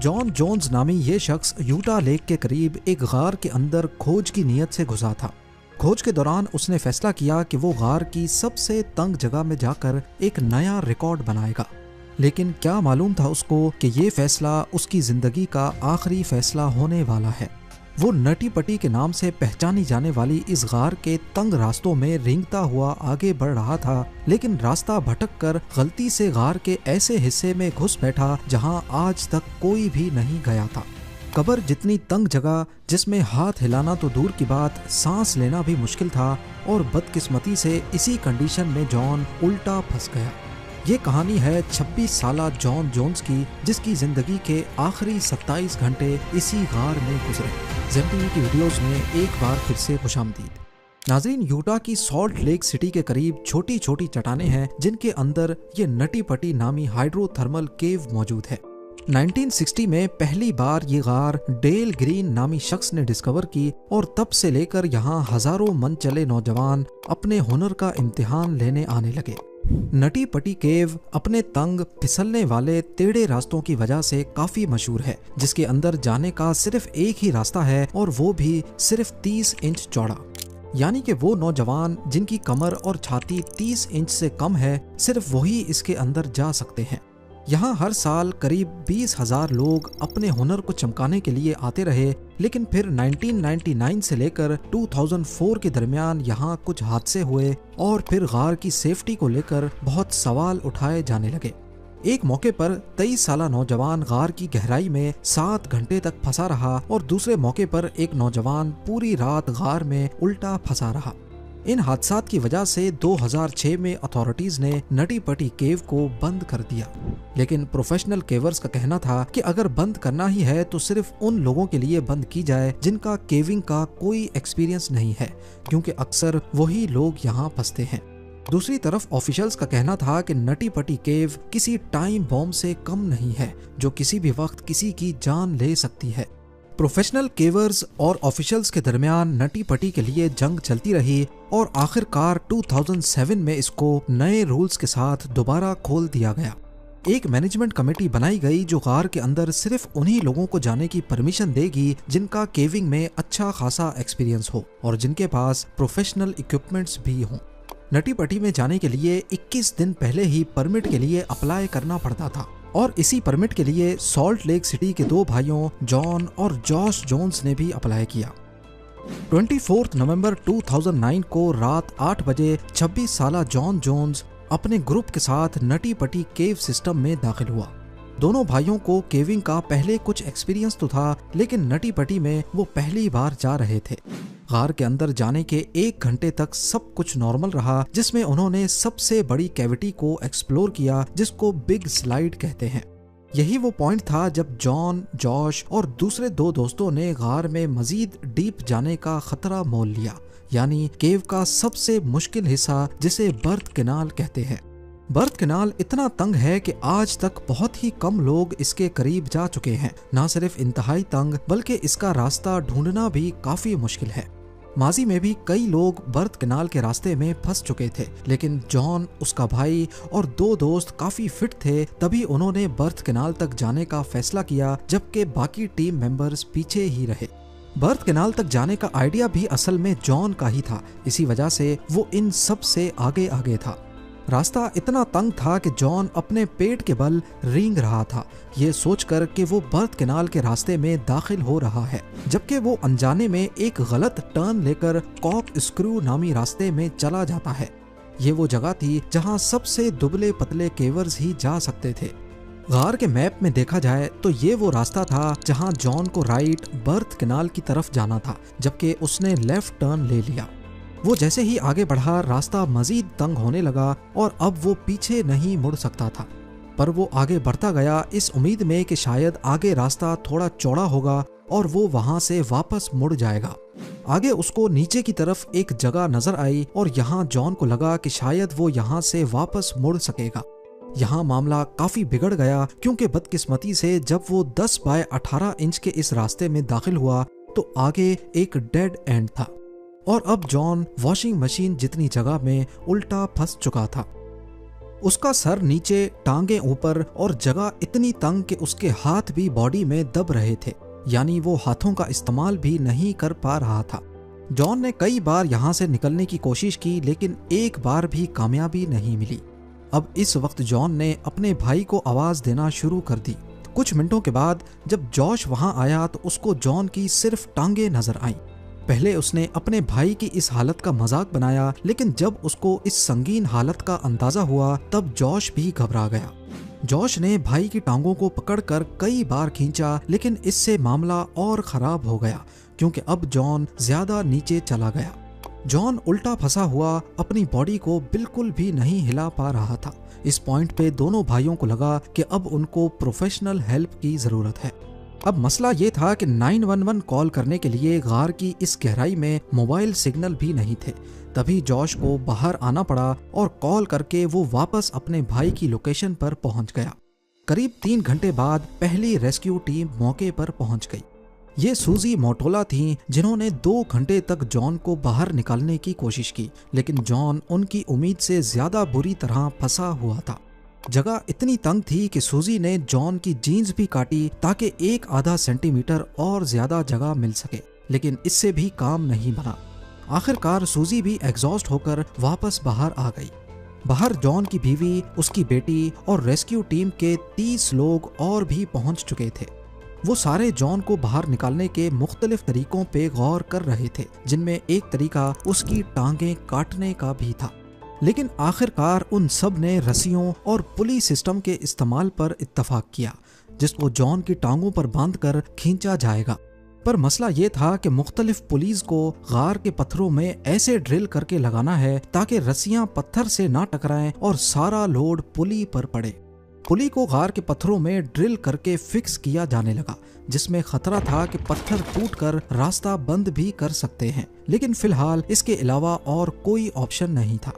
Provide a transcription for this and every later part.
Jon Jones नामी ये शख्स यूटा लेक के करीब एक गार के अंदर खोज की नीयत से घुसा था। खोज के दौरान उसने फैसला किया कि वो गार की सबसे तंग जगह में जाकर एक नया रिकॉर्ड बनाएगा। लेकिन क्या मालूम था उसको कि ये फैसला उसकी जिंदगी का आखिरी फैसला होने वाला है। वो नटी पटी के नाम से पहचानी जाने वाली इस गार के तंग रास्तों में रेंगता हुआ आगे बढ़ रहा था, लेकिन रास्ता भटक कर गलती से गार के ऐसे हिस्से में घुस बैठा जहां आज तक कोई भी नहीं गया था। कब्र जितनी तंग जगह जिसमें हाथ हिलाना तो दूर की बात, सांस लेना भी मुश्किल था, और बदकिस्मती से इसी कंडीशन में जॉन उल्टा फंस गया। ये कहानी है 26 साला जॉन जोन्स की, जिसकी जिंदगी के आखिरी 27 घंटे इसी गार में गुजरे। ज़ेम की वीडियोस में एक बार फिर से खुशामदीद। नाज़रीन, यूटा की सॉल्ट लेक सिटी के करीब छोटी छोटी चट्टानें हैं जिनके अंदर ये नटी पटी नामी हाइड्रोथर्मल केव मौजूद है। 1960 में पहली बार ये गार डेल ग्रीन नामी शख्स ने डिस्कवर की, और तब से लेकर यहाँ हजारों मन चले नौजवान अपने हुनर का इम्तिहान लेने आने लगे। नटी पटी केव अपने तंग फिसलने वाले टेढ़े रास्तों की वजह से काफी मशहूर है, जिसके अंदर जाने का सिर्फ एक ही रास्ता है, और वो भी सिर्फ 30 इंच चौड़ा। यानी कि वो नौजवान जिनकी कमर और छाती 30 इंच से कम है, सिर्फ वही इसके अंदर जा सकते हैं। यहाँ हर साल करीब 20,000 लोग अपने हुनर को चमकाने के लिए आते रहे, लेकिन फिर 1999 से लेकर 2004 के दरमियान यहाँ कुछ हादसे हुए, और फिर गार की सेफ्टी को लेकर बहुत सवाल उठाए जाने लगे। एक मौके पर 23 साला नौजवान गार की गहराई में 7 घंटे तक फंसा रहा, और दूसरे मौके पर एक नौजवान पूरी रात गार में उल्टा फंसा रहा। इन हादसात की वजह से 2006 में अथॉरिटीज ने नटी पटी केव को बंद कर दिया, लेकिन प्रोफेशनल केवर्स का कहना था कि अगर बंद करना ही है तो सिर्फ उन लोगों के लिए बंद की जाए जिनका केविंग का कोई एक्सपीरियंस नहीं है, क्योंकि अक्सर वही लोग यहाँ फंसते हैं। दूसरी तरफ ऑफिशियल्स का कहना था कि नटी पटी केव किसी टाइम बॉम्ब से कम नहीं है, जो किसी भी वक्त किसी की जान ले सकती है। प्रोफेशनल केवर्स और ऑफिशियल्स के दरमियान नटी पटी के लिए जंग चलती रही, और आखिरकार 2007 में इसको नए रूल्स के साथ दोबारा खोल दिया गया। एक मैनेजमेंट कमेटी बनाई गई जो गार के अंदर सिर्फ उन्हीं लोगों को जाने की परमिशन देगी जिनका केविंग में अच्छा खासा एक्सपीरियंस हो और जिनके पास प्रोफेशनल इक्विपमेंट्स भी हों। नटी पटी में जाने के लिए 21 दिन पहले ही परमिट के लिए अप्लाई करना पड़ता था, और इसी परमिट के लिए सॉल्ट लेक सिटी के 2 भाइयों जॉन और जॉश जोन्स ने भी अप्लाई किया। 24 नवंबर 2009 को रात 8 बजे 26 साला जॉन जोन्स अपने ग्रुप के साथ नटी पटी केव सिस्टम में दाखिल हुआ। दोनों भाइयों को केविंग का पहले कुछ एक्सपीरियंस तो था, लेकिन नटी पटी में वो पहली बार जा रहे थे। गार के अंदर जाने के 1 घंटे तक सब कुछ नॉर्मल रहा, जिसमें उन्होंने सबसे बड़ी कैविटी को एक्सप्लोर किया, जिसको बिग स्लाइड कहते हैं। यही वो पॉइंट था जब जॉन, जॉश और दूसरे 2 दोस्तों ने गार में मजीद डीप जाने का खतरा मोल लिया, यानी केव का सबसे मुश्किल हिस्सा जिसे बर्थ कैनाल कहते हैं। बर्थ कैनाल इतना तंग है कि आज तक बहुत ही कम लोग इसके करीब जा चुके हैं। ना सिर्फ इंतहाई तंग, बल्कि इसका रास्ता ढूंढना भी काफी मुश्किल है। माजी में भी कई लोग बर्थ कैनाल के रास्ते में फंस चुके थे, लेकिन जॉन, उसका भाई और 2 दोस्त काफी फिट थे, तभी उन्होंने बर्थ कैनाल तक जाने का फैसला किया, जबकि बाकी टीम मेंबर्स पीछे ही रहे। बर्थ कैनाल तक जाने का आइडिया भी असल में जॉन का ही था, इसी वजह से वो इन सब से आगे आगे था। रास्ता इतना तंग था कि जॉन अपने पेट के बल रेंग रहा था, ये सोचकर कि वो बर्थ कैनाल के रास्ते में दाखिल हो रहा है, जबकि वो अनजाने में एक गलत टर्न लेकर कॉक स्क्रू नामी रास्ते में चला जाता है। ये वो जगह थी जहां सबसे दुबले पतले केवर्स ही जा सकते थे। गार के मैप में देखा जाए तो ये वो रास्ता था जहां जॉन को राइट बर्थ कैनाल की तरफ जाना था, जबकि उसने लेफ्ट टर्न ले लिया। वो जैसे ही आगे बढ़ा, रास्ता मजीद तंग होने लगा और अब वो पीछे नहीं मुड़ सकता था। पर वो आगे बढ़ता गया इस उम्मीद में कि शायद आगे रास्ता थोड़ा चौड़ा होगा और वो वहां से वापस मुड़ जाएगा। आगे उसको नीचे की तरफ एक जगह नजर आई और यहाँ जॉन को लगा कि शायद वो यहाँ से वापस मुड़ सकेगा। यहाँ मामला काफी बिगड़ गया, क्योंकि बदकिस्मती से जब वो 10 बाय 18 इंच के इस रास्ते में दाखिल हुआ तो आगे एक डेड एंड था, और अब जॉन वॉशिंग मशीन जितनी जगह में उल्टा फंस चुका था। उसका सर नीचे, टांगे ऊपर और जगह इतनी तंग कि उसके हाथ भी बॉडी में दब रहे थे, यानी वो हाथों का इस्तेमाल भी नहीं कर पा रहा था। जॉन ने कई बार यहाँ से निकलने की कोशिश की, लेकिन एक बार भी कामयाबी नहीं मिली। अब इस वक्त जॉन ने अपने भाई को आवाज देना शुरू कर दी। कुछ मिनटों के बाद जब जॉश वहां आया तो उसको जॉन की सिर्फ टांगे नजर आईं। पहले उसने अपने भाई की इस हालत का मजाक बनाया, लेकिन जब उसको इस संगीन हालत का अंदाजा हुआ तब जॉश भी घबरा गया। जॉश ने भाई की टांगों को पकड़कर कई बार खींचा, लेकिन इससे मामला और खराब हो गया क्योंकि अब जॉन ज्यादा नीचे चला गया। जॉन उल्टा फंसा हुआ अपनी बॉडी को बिल्कुल भी नहीं हिला पा रहा था। इस पॉइंट पे दोनों भाइयों को लगा कि अब उनको प्रोफेशनल हेल्प की जरूरत है। अब मसला ये था कि 911 कॉल करने के लिए गार की इस गहराई में मोबाइल सिग्नल भी नहीं थे। तभी जॉश को बाहर आना पड़ा और कॉल करके वो वापस अपने भाई की लोकेशन पर पहुंच गया। करीब 3 घंटे बाद पहली रेस्क्यू टीम मौके पर पहुंच गई। ये सूजी मोटोला थीं जिन्होंने 2 घंटे तक जॉन को बाहर निकालने की कोशिश की, लेकिन जॉन उनकी उम्मीद से ज्यादा बुरी तरह फंसा हुआ था। जगह इतनी तंग थी कि सूजी ने जॉन की जीन्स भी काटी ताकि 1-1/2 सेंटीमीटर और ज्यादा जगह मिल सके, लेकिन इससे भी काम नहीं बना। आखिरकार सूजी भी एग्जॉस्ट होकर वापस बाहर आ गई। बाहर जॉन की बीवी, उसकी बेटी और रेस्क्यू टीम के 30 लोग और भी पहुंच चुके थे। वो सारे जॉन को बाहर निकालने के मुख्तलिफ तरीकों पे गौर कर रहे थे, जिनमें एक तरीका उसकी टांगें काटने का भी था। लेकिन आखिरकार उन सब ने रस्सियों और पुली सिस्टम के इस्तेमाल पर इत्तफाक किया, जिसको जॉन की टांगों पर बांधकर खींचा जाएगा। पर मसला ये था कि मुख्तलिफ पुलिस को गार के पत्थरों में ऐसे ड्रिल करके लगाना है ताकि रस्सियां पत्थर से ना टकराएं और सारा लोड पुली पर पड़े। पुली को गार के पत्थरों में ड्रिल करके फिक्स किया जाने लगा, जिसमें खतरा था कि पत्थर टूटकर रास्ता बंद भी कर सकते हैं, लेकिन फिलहाल इसके अलावा और कोई ऑप्शन नहीं था।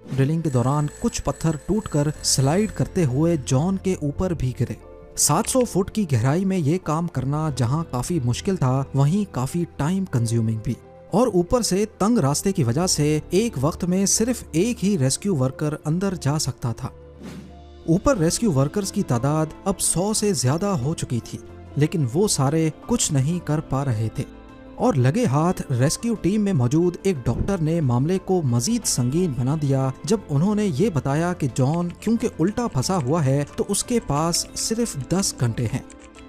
ड्रिलिंग के दौरान कुछ पत्थर टूटकर स्लाइड करते हुए जॉन के ऊपर भी गिरे। 700 फुट की गहराई में ये काम करना जहां काफी मुश्किल था, वहीं काफी टाइम कंज्यूमिंग भी, और ऊपर से तंग रास्ते की वजह से एक वक्त में सिर्फ एक ही रेस्क्यू वर्कर अंदर जा सकता था। ऊपर रेस्क्यू वर्कर्स की तादाद अब 100 से ज्यादा हो चुकी थी, लेकिन वो सारे कुछ नहीं कर पा रहे थे। और लगे हाथ रेस्क्यू टीम में मौजूद एक डॉक्टर ने मामले को मजीद संगीन बना दिया जब उन्होंने ये बताया कि जॉन क्योंकि उल्टा फंसा हुआ है तो उसके पास सिर्फ 10 घंटे हैं,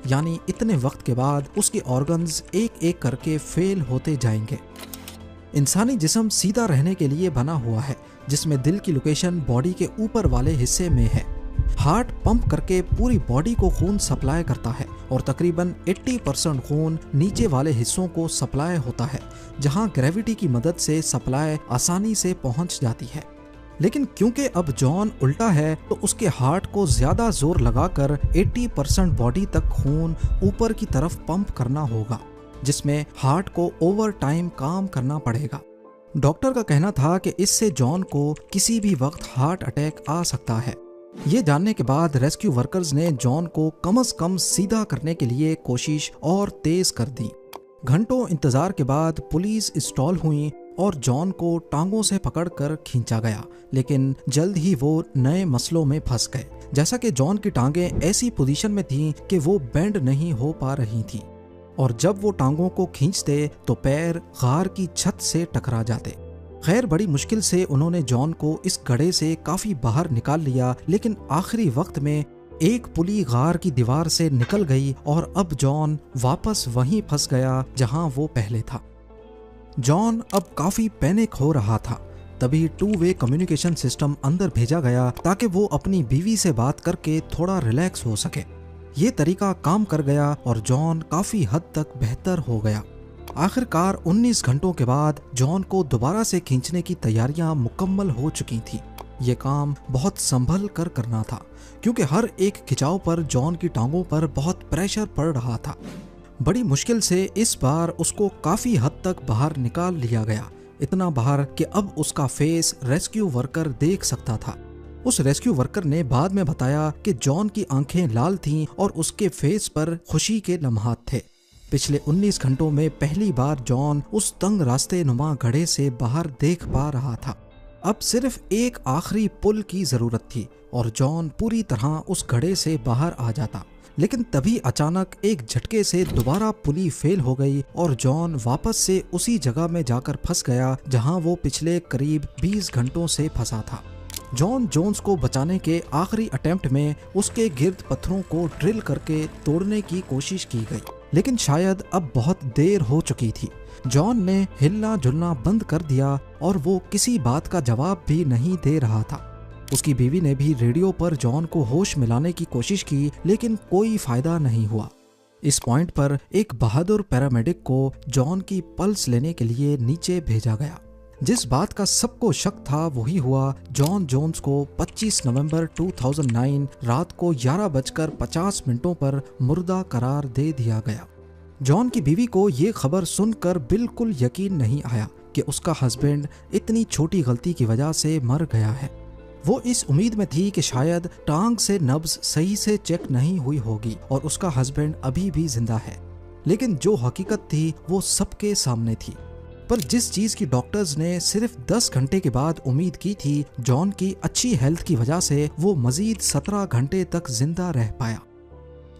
यानी इतने वक्त के बाद उसके ऑर्गन्स एक एक करके फेल होते जाएंगे। इंसानी जिस्म सीधा रहने के लिए बना हुआ है, जिसमें दिल की लोकेशन बॉडी के ऊपर वाले हिस्से में है। हार्ट पंप करके पूरी बॉडी को खून सप्लाई करता है और तकरीबन 80% खून नीचे वाले हिस्सों को सप्लाई होता है, जहां ग्रेविटी की मदद से सप्लाई आसानी से पहुंच जाती है। लेकिन क्योंकि अब जॉन उल्टा है तो उसके हार्ट को ज्यादा जोर लगाकर 80% बॉडी तक खून ऊपर की तरफ पंप करना होगा, जिसमें हार्ट को ओवर टाइम काम करना पड़ेगा। डॉक्टर का कहना था कि इससे जॉन को किसी भी वक्त हार्ट अटैक आ सकता है। ये जानने के बाद रेस्क्यू वर्कर्स ने जॉन को कम से कम सीधा करने के लिए कोशिश और तेज कर दी। घंटों इंतजार के बाद पुलिस इंस्टॉल हुई और जॉन को टांगों से पकड़कर खींचा गया, लेकिन जल्द ही वो नए मसलों में फंस गए, जैसा कि जॉन की टांगें ऐसी पोजीशन में थीं कि वो बेंड नहीं हो पा रही थीं, और जब वो टांगों को खींचते तो पैर गार की छत से टकरा जाते। खैर बड़ी मुश्किल से उन्होंने जॉन को इस गड्ढे से काफी बाहर निकाल लिया, लेकिन आखिरी वक्त में एक पुली गार की दीवार से निकल गई और अब जॉन वापस वहीं फंस गया जहां वो पहले था। जॉन अब काफी पैनिक हो रहा था। तभी 2-वे कम्युनिकेशन सिस्टम अंदर भेजा गया ताकि वो अपनी बीवी से बात करके थोड़ा रिलैक्स हो सके। ये तरीका काम कर गया और जॉन काफी हद तक बेहतर हो गया। आखिरकार 19 घंटों के बाद जॉन को दोबारा से खींचने की तैयारियां मुकम्मल हो चुकी थी। ये काम बहुत संभल कर करना था क्योंकि हर एक खिंचाव पर जॉन की टांगों पर बहुत प्रेशर पड़ रहा था। बड़ी मुश्किल से इस बार उसको काफी हद तक बाहर निकाल लिया गया, इतना बाहर कि अब उसका फेस रेस्क्यू वर्कर देख सकता था। उस रेस्क्यू वर्कर ने बाद में बताया कि जॉन की आंखें लाल थीं और उसके फेस पर खुशी के लम्हात थे। पिछले 19 घंटों में पहली बार जॉन उस तंग रास्ते नुमा गड्ढे से बाहर देख पा रहा था। अब सिर्फ एक आखिरी पुल की जरूरत थी और जॉन पूरी तरह उस घड़े से बाहर आ जाता। लेकिन तभी अचानक एक झटके से दोबारा पुली फेल हो गई और जॉन वापस से उसी जगह में जाकर फंस गया जहां वो पिछले करीब 20 घंटों से फंसा था। जॉन जोन्स को बचाने के आखिरी अटेम्प्ट में उसके गिर्द पत्थरों को ड्रिल करके तोड़ने की कोशिश की गई, लेकिन शायद अब बहुत देर हो चुकी थी। जॉन ने हिलना जुलना बंद कर दिया और वो किसी बात का जवाब भी नहीं दे रहा था। उसकी बीवी ने भी रेडियो पर जॉन को होश मिलाने की कोशिश की, लेकिन कोई फायदा नहीं हुआ। इस पॉइंट पर एक बहादुर पैरामेडिक को जॉन की पल्स लेने के लिए नीचे भेजा गया। जिस बात का सबको शक था वही हुआ। जॉन जोन्स को 25 नवंबर 2009 रात को 11:50 पर मुर्दा करार दे दिया गया। जॉन की बीवी को ये खबर सुनकर बिल्कुल यकीन नहीं आया कि उसका हस्बैंड इतनी छोटी गलती की वजह से मर गया है। वो इस उम्मीद में थी कि शायद टांग से नब्ज सही से चेक नहीं हुई होगी और उसका हस्बैंड अभी भी जिंदा है, लेकिन जो हकीकत थी वो सबके सामने थी। पर जिस चीज की डॉक्टर्स ने सिर्फ 10 घंटे के बाद उम्मीद की थी, जॉन की अच्छी हेल्थ की वजह से वो मजीद 17 घंटे तक जिंदा रह पाया।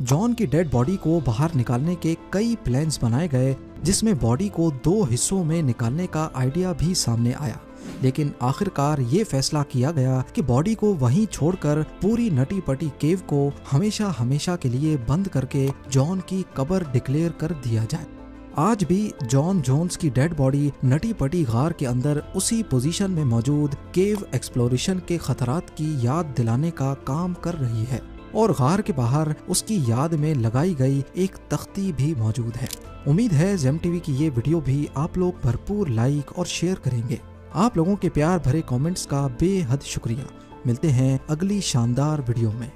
जॉन की डेड बॉडी को बाहर निकालने के कई प्लान्स बनाए गए, जिसमें बॉडी को 2 हिस्सों में निकालने का आइडिया भी सामने आया, लेकिन आखिरकार ये फैसला किया गया कि बॉडी को वहीं छोड़कर पूरी नटी पटी केव को हमेशा हमेशा के लिए बंद करके जॉन की कब्र डिक्लेयर कर दिया जाए। आज भी जॉन जोन्स की डेड बॉडी नटी पटी गार के अंदर उसी पोजीशन में मौजूद केव एक्सप्लोरेशन के खतरात की याद दिलाने का काम कर रही है और गार के बाहर उसकी याद में लगाई गई एक तख्ती भी मौजूद है। उम्मीद है जेम टीवी की ये वीडियो भी आप लोग भरपूर लाइक और शेयर करेंगे। आप लोगों के प्यार भरे कमेंट्स का बेहद शुक्रिया। मिलते हैं अगली शानदार वीडियो में।